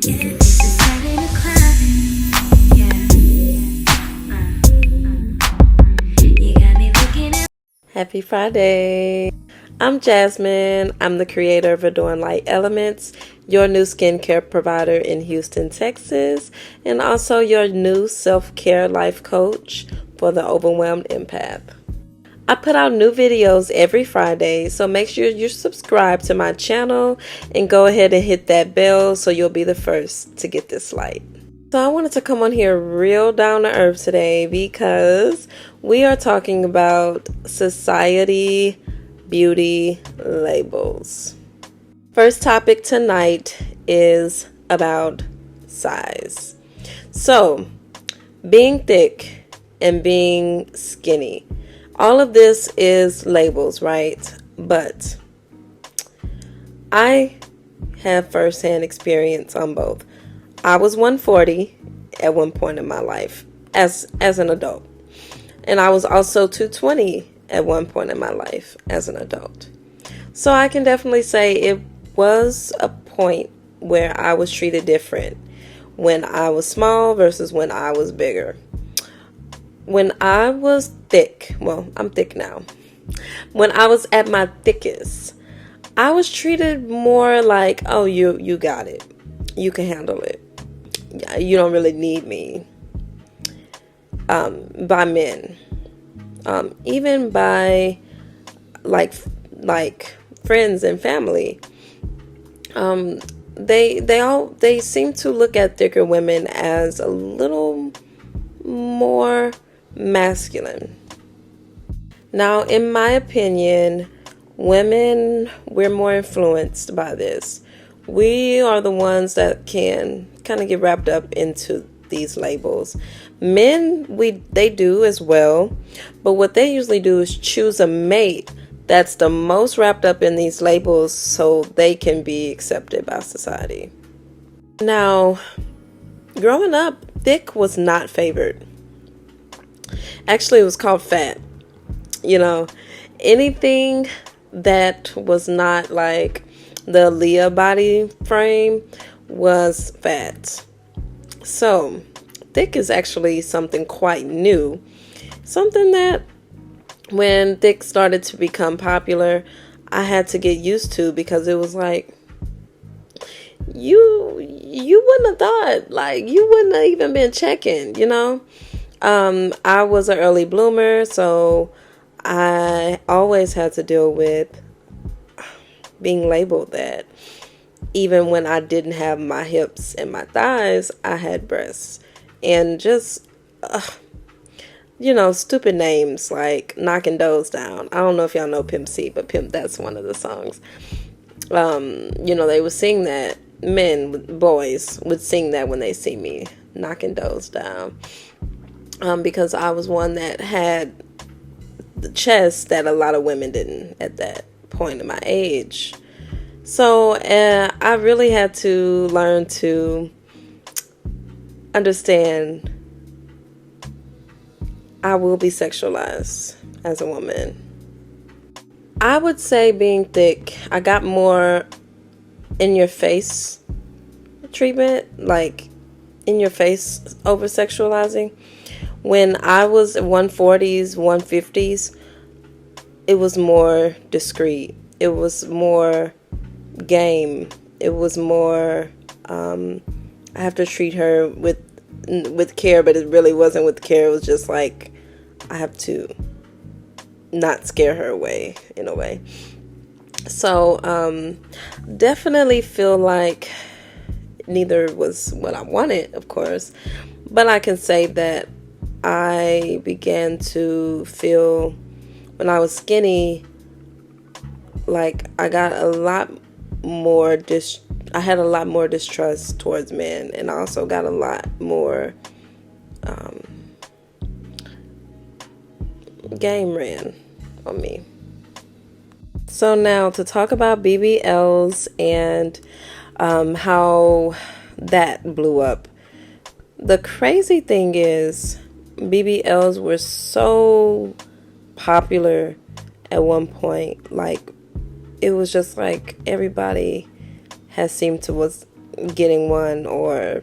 Happy Friday. I'm Jasmine. I'm the creator of Adorn Light Elements, your new skincare provider in Houston, Texas, and also your new self-care life coach for the overwhelmed empath. I put out new videos every Friday, so make sure you're subscribed to my channel and go ahead and hit that bell so you'll be the first to get this light. So I wanted to come on here real down to earth today because we are talking about society beauty labels. First topic tonight is about size. So, being thick and being skinny. All of this is labels, right? But I have firsthand experience on both. I was 140 at one point in my life as an adult. And I was also 220 at one point in my life as an adult. So I can definitely say it was a point where I was treated different when I was small versus when I was bigger. When I was thick, well, I'm thick now. When I was at my thickest, I was treated more like, oh, you got it. You can handle it. You don't really need me. By men. Even by like friends and family. They seem to look at thicker women as a little more masculine. Now, in my opinion, women, we're more influenced by this. We are the ones that can kind of get wrapped up into these labels. Men, they do as well, but what they usually do is choose a mate that's the most wrapped up in these labels so they can be accepted by society. Now, growing up, thick was not favored. Actually, it was called fat. You know, anything that was not like the Leah body frame was fat. So, thick is actually something quite new. Something that when thick started to become popular, I had to get used to because it was like, you wouldn't have thought, like, you wouldn't have even been checking, you know? I was an early bloomer, so I always had to deal with being labeled that. Even when I didn't have my hips and my thighs, I had breasts. And just, stupid names like knocking those down. I don't know if y'all know Pimp C, but that's one of the songs. They would sing that. Boys would sing that when they see me, knocking those down. Because I was one that had the chest that a lot of women didn't at that point in my age. So I really had to learn to understand I will be sexualized as a woman. I would say being thick, I got more in your face treatment, like in your face over sexualizing. When I was 140s, 150s, it was more discreet. It was more game. It was more, I have to treat her with care, but it really wasn't with care. It was just like, I have to not scare her away in a way. So, definitely feel like neither was what I wanted, of course, but I can say that I began to feel when I was skinny, like I got a lot more I had a lot more distrust towards men, and I also got a lot more game ran on me. So now to talk about BBLs and how that blew up. The crazy thing is BBLs were so popular at one point. Like, it was just like everybody has seemed to was getting one, or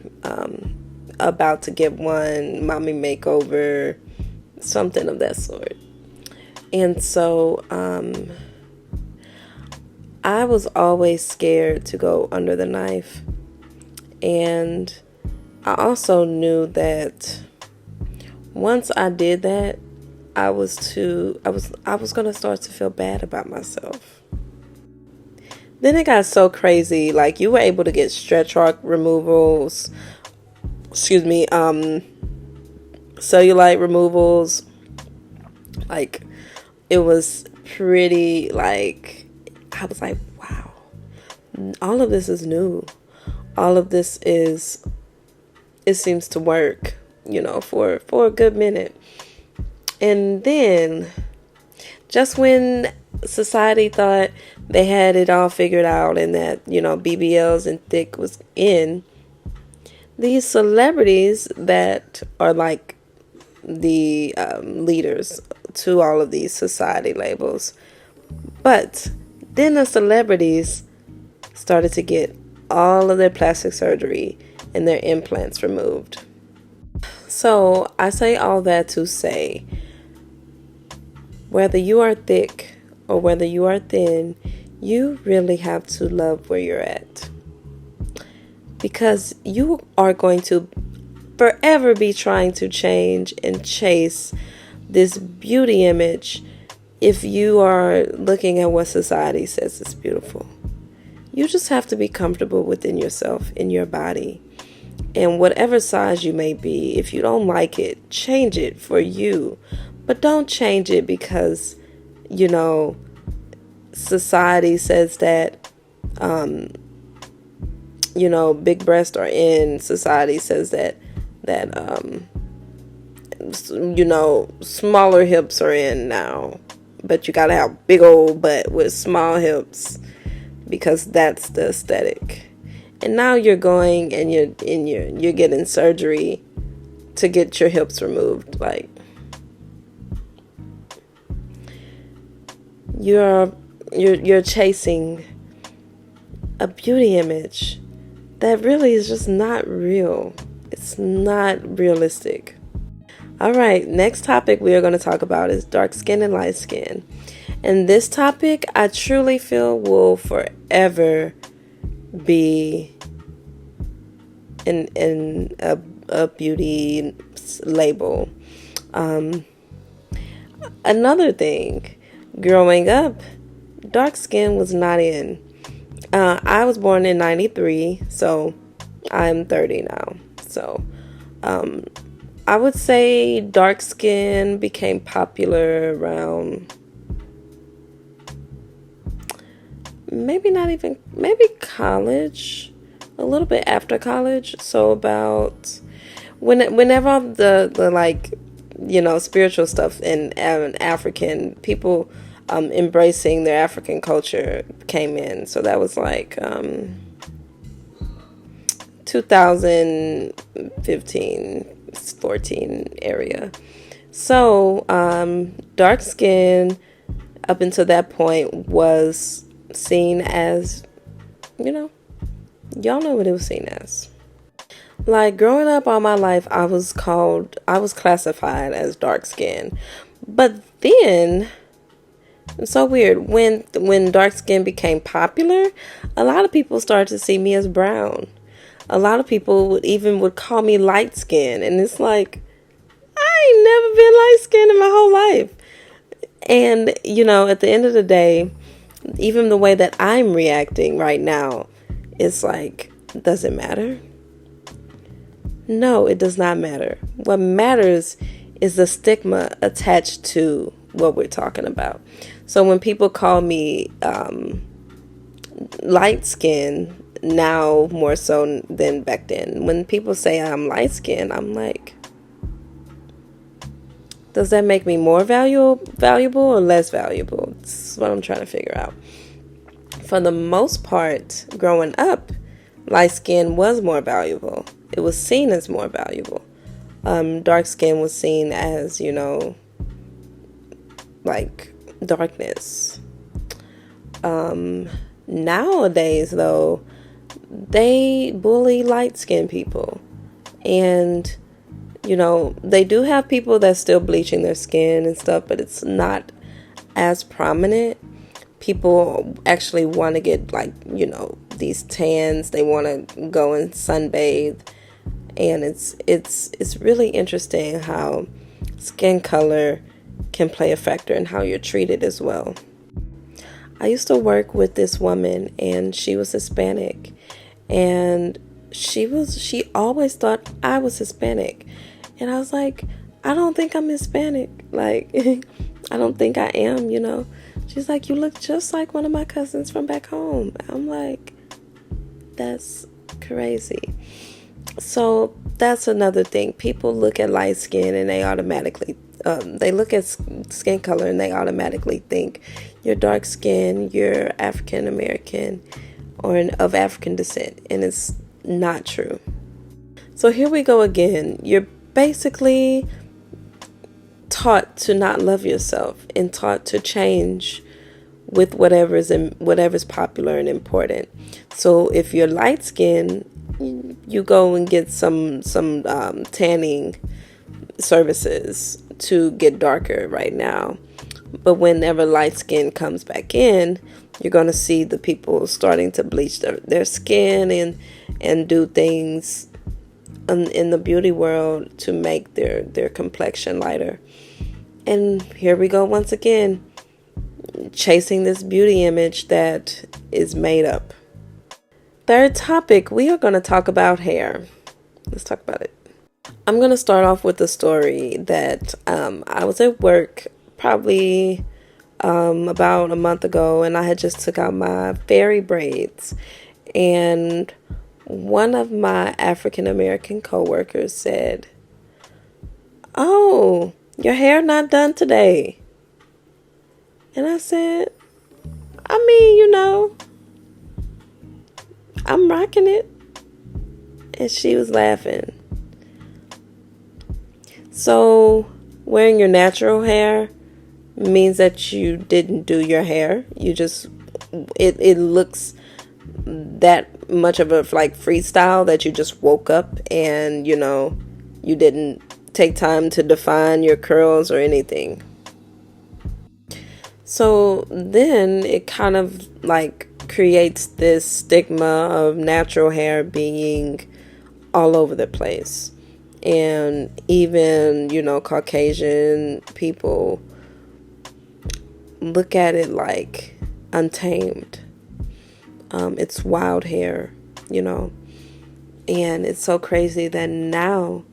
about to get one, mommy makeover, something of that sort. And so I was always scared to go under the knife. And I also knew that once I did that, I was going to start to feel bad about myself. Then it got so crazy. Like, you were able to get stretch mark removals, cellulite removals. Like, it was pretty, like, I was like, wow, all of this is new. All of this it seems to work, for a good minute. And then, just when society thought they had it all figured out and that, BBLs and thick was in, these celebrities that are like the leaders to all of these society labels. But then the celebrities started to get all of their plastic surgery and their implants removed. So I say all that to say, whether you are thick or whether you are thin, you really have to love where you're at. Because you are going to forever be trying to change and chase this beauty image if you are looking at what society says is beautiful. You just have to be comfortable within yourself, in your body. And whatever size you may be, if you don't like it, change it for you. But don't change it because, society says that, big breasts are in. Society says that smaller hips are in now. But you gotta have big old butt with small hips because that's the aesthetic. And now you're going and you're getting surgery to get your hips removed. Like, you're chasing a beauty image that really is just not real. It's not realistic. All right, next topic we are going to talk about is dark skin and light skin. And this topic, I truly feel, will forever be in a beauty label. Another thing, growing up, dark skin was not in. I was born in 93, so I'm 30 now. So I would say dark skin became popular around maybe college, a little bit after college. So about whenever the like, spiritual stuff and African people embracing their African culture came in. So that was like 2015, 14 area. So dark skin up until that point was seen as, y'all know what it was seen as. Like, growing up all my life, I was classified as dark skin. But then, it's so weird, when dark skin became popular, a lot of people started to see me as brown. A lot of people would call me light skin, and it's like, I ain't never been light skinned in my whole life. And, at the end of the day, even the way that I'm reacting right now, it's like, does it matter? No, it does not matter. What matters is the stigma attached to what we're talking about. So when people call me light skin, now more so than back then, when people say I'm light skin, I'm like, does that make me more valuable or less valuable? This is what I'm trying to figure out. For the most part, growing up, light skin was more valuable. It was seen as more valuable. Dark skin was seen as, like darkness. Nowadays, though, they bully light-skinned people. And, they do have people that's still bleaching their skin and stuff, but it's not as prominent. People actually want to get, like, these tans. They want to go and sunbathe. And it's really interesting how skin color can play a factor in how you're treated as well. I used to work with this woman, and she was Hispanic, and she always thought I was Hispanic. And I was like, I don't think I'm Hispanic. Like, I don't think I am, She's like, you look just like one of my cousins from back home. I'm like, that's crazy. So that's another thing. People look at light skin and they automatically, they look at skin color and they automatically think you're dark skin, you're African American, or of African descent. And it's not true. So here we go again. You're basically taught to not love yourself and taught to change with whatever's popular and important. So if you're light skinned, you go and get some tanning services to get darker right now. But whenever light skin comes back in, you're going to see the people starting to bleach their skin and do things in the beauty world to make their complexion lighter. And here we go once again, chasing this beauty image that is made up. Third topic, we are going to talk about hair. Let's talk about it. I'm going to start off with a story that I was at work probably about a month ago, and I had just took out my fairy braids, and one of my African American coworkers said, "Oh, your hair not done today." And I said, I mean, I'm rocking it. And she was laughing. So wearing your natural hair means that you didn't do your hair. You just, it looks that much of a like freestyle that you just woke up and, you didn't take time to define your curls or anything. So then it kind of like creates this stigma of natural hair being all over the place. And even, Caucasian people look at it like untamed. It's wild hair, and it's so crazy that now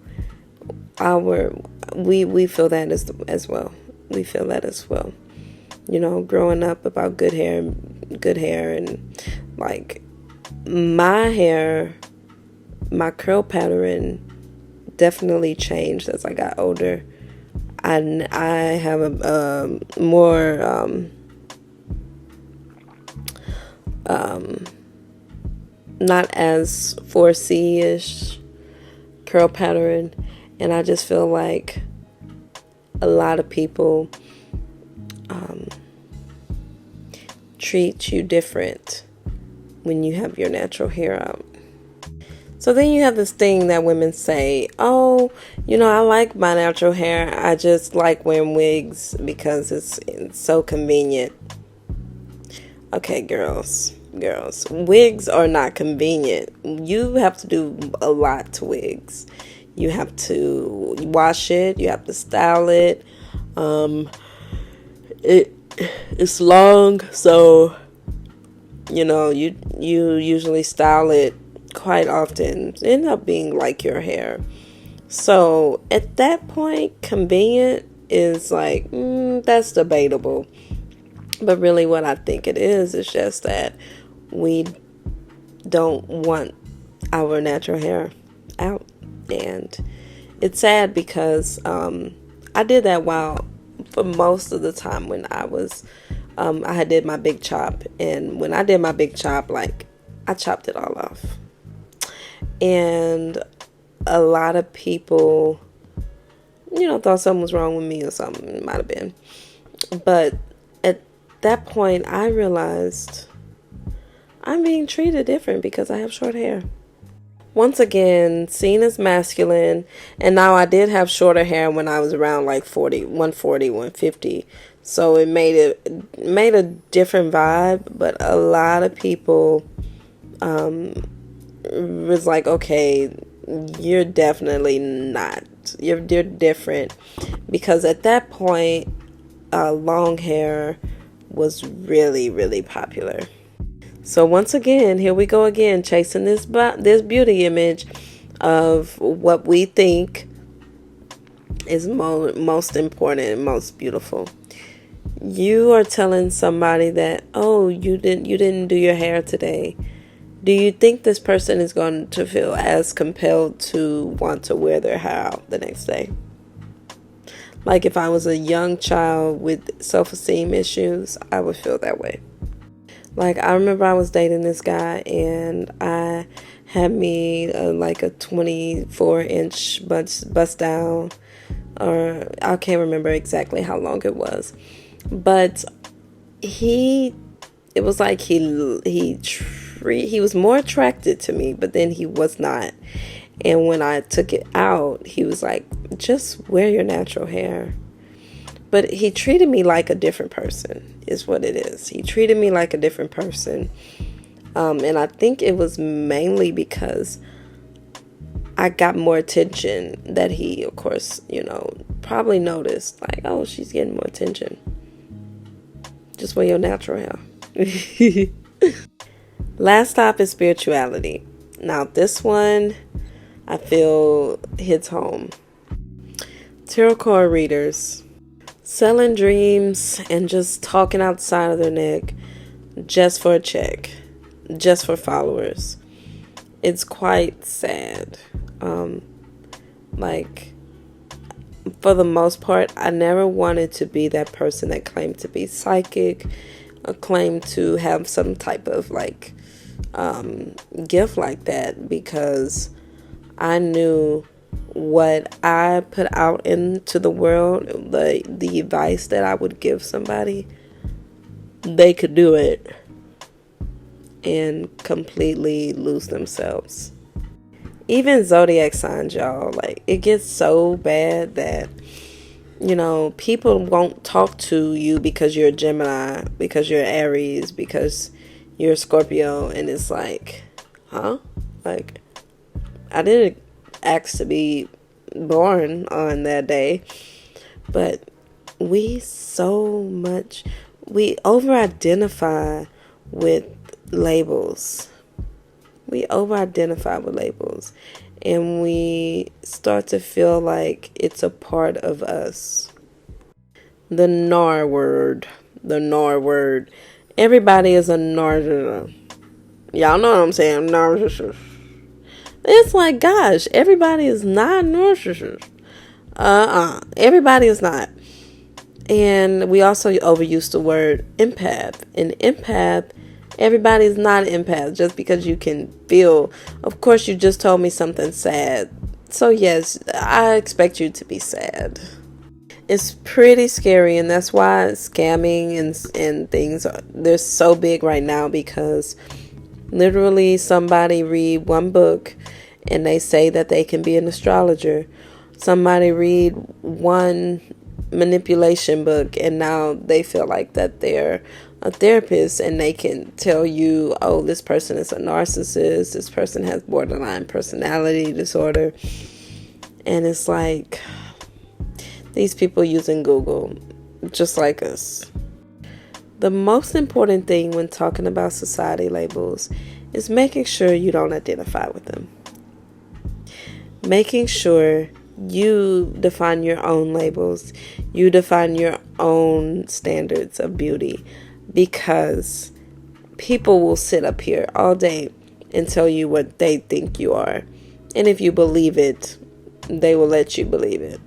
we feel that as well. We feel that as well. Growing up about good hair and like my hair, my curl pattern definitely changed as I got older. I have a more not as 4C-ish curl pattern, and I just feel like a lot of people treat you different when you have your natural hair out. So then you have this thing that women say, oh, I like my natural hair. I just like wearing wigs because it's so convenient. Okay, girls, wigs are not convenient. You have to do a lot to wigs. You have to wash it. You have to style it. It's long, so you usually style it quite often. It end up being like your hair. So at that point, convenient is like that's debatable. But really, what I think it is just that we don't want our natural hair out, and it's sad because I did that for most of the time when I was I had did my big chop, and when I did my big chop, like I chopped it all off, and a lot of people thought something was wrong with me or something. It might have been, but at that point I realized I'm being treated different because I have short hair. Once again, seen as masculine, and now I did have shorter hair when I was around like 40, 140, 150. So it made a different vibe, but a lot of people was like, okay, you're definitely not. You're different, because at that point, long hair was really, really popular. So once again, here we go again, chasing this beauty image of what we think is most important and most beautiful. You are telling somebody that, oh, you didn't do your hair today. Do you think this person is going to feel as compelled to want to wear their hair out the next day? Like if I was a young child with self-esteem issues, I would feel that way. Like I remember I was dating this guy, and I had me like a 24-inch bust down, or I can't remember exactly how long it was, but it was like he was more attracted to me, but then he was not. And when I took it out, he was like, just wear your natural hair. But he treated me like a different person, is what it is. He treated me like a different person. And I think it was mainly because I got more attention that he, of course, probably noticed. Like, oh, she's getting more attention. Just wear your natural hair. Last stop is spirituality. Now, this one I feel hits home. Tarot card readers selling dreams and just talking outside of their neck just for a check, just for followers. It's quite sad. Like, for the most part, I never wanted to be that person that claimed to be psychic, or claimed to have some type of like gift like that, because I knew what I put out into the world, the advice that I would give somebody, they could do it and completely lose themselves. Even zodiac signs, y'all, like it gets so bad that people won't talk to you because you're a Gemini, because you're Aries, because you're a Scorpio, and it's like, huh? Like, I didn't ask to be born on that day, but we over-identify with labels. And we start to feel like it's a part of us. The NAR word. Everybody is a narcissist. Y'all know what I'm saying, narcissist. It's like, gosh, everybody is not narcissist. Everybody is not. And we also overuse the word empath. And empath, everybody is not an empath just because you can feel. Of course, you just told me something sad. So yes, I expect you to be sad. It's pretty scary, and that's why scamming and things they're so big right now, because literally somebody read one book and they say that they can be an astrologer. Somebody read one manipulation book and now they feel like that they're a therapist, and they can tell you, oh, this person is a narcissist, this person has borderline personality disorder. And it's like, these people using Google just like us. The most important thing when talking about society labels is making sure you don't identify with them. Making sure you define your own labels. You define your own standards of beauty. Because people will sit up here all day and tell you what they think you are. And if you believe it, they will let you believe it.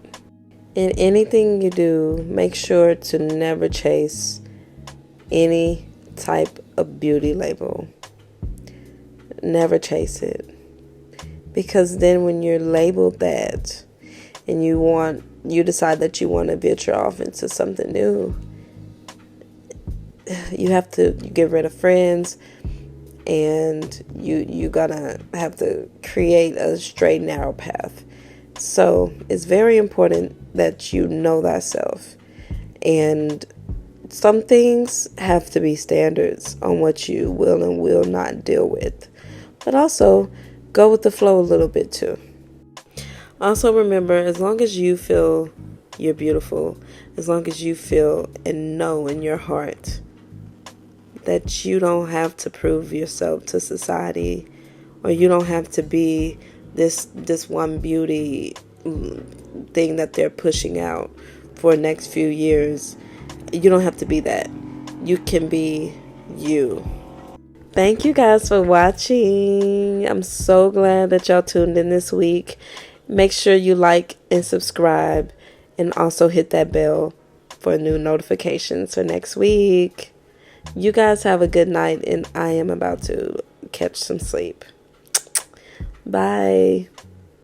In anything you do, make sure to never chase any type of beauty label. Never chase it. Because then when you're labeled that and you decide that you want to venture off into something new, you have to get rid of friends, and you gonna have to create a straight and narrow path. So it's very important that you know thyself, and some things have to be standards on what you will and will not deal with, but also go with the flow a little bit too. Also remember, as long as you feel you're beautiful, as long as you feel and know in your heart that you don't have to prove yourself to society, or you don't have to be this one beauty thing that they're pushing out for the next few years. You don't have to be that. You can be you. Thank you guys for watching. I'm so glad that y'all tuned in this week. Make sure you like and subscribe, and also hit that bell for new notifications for next week. You guys have a good night, and I am about to catch some sleep. Bye.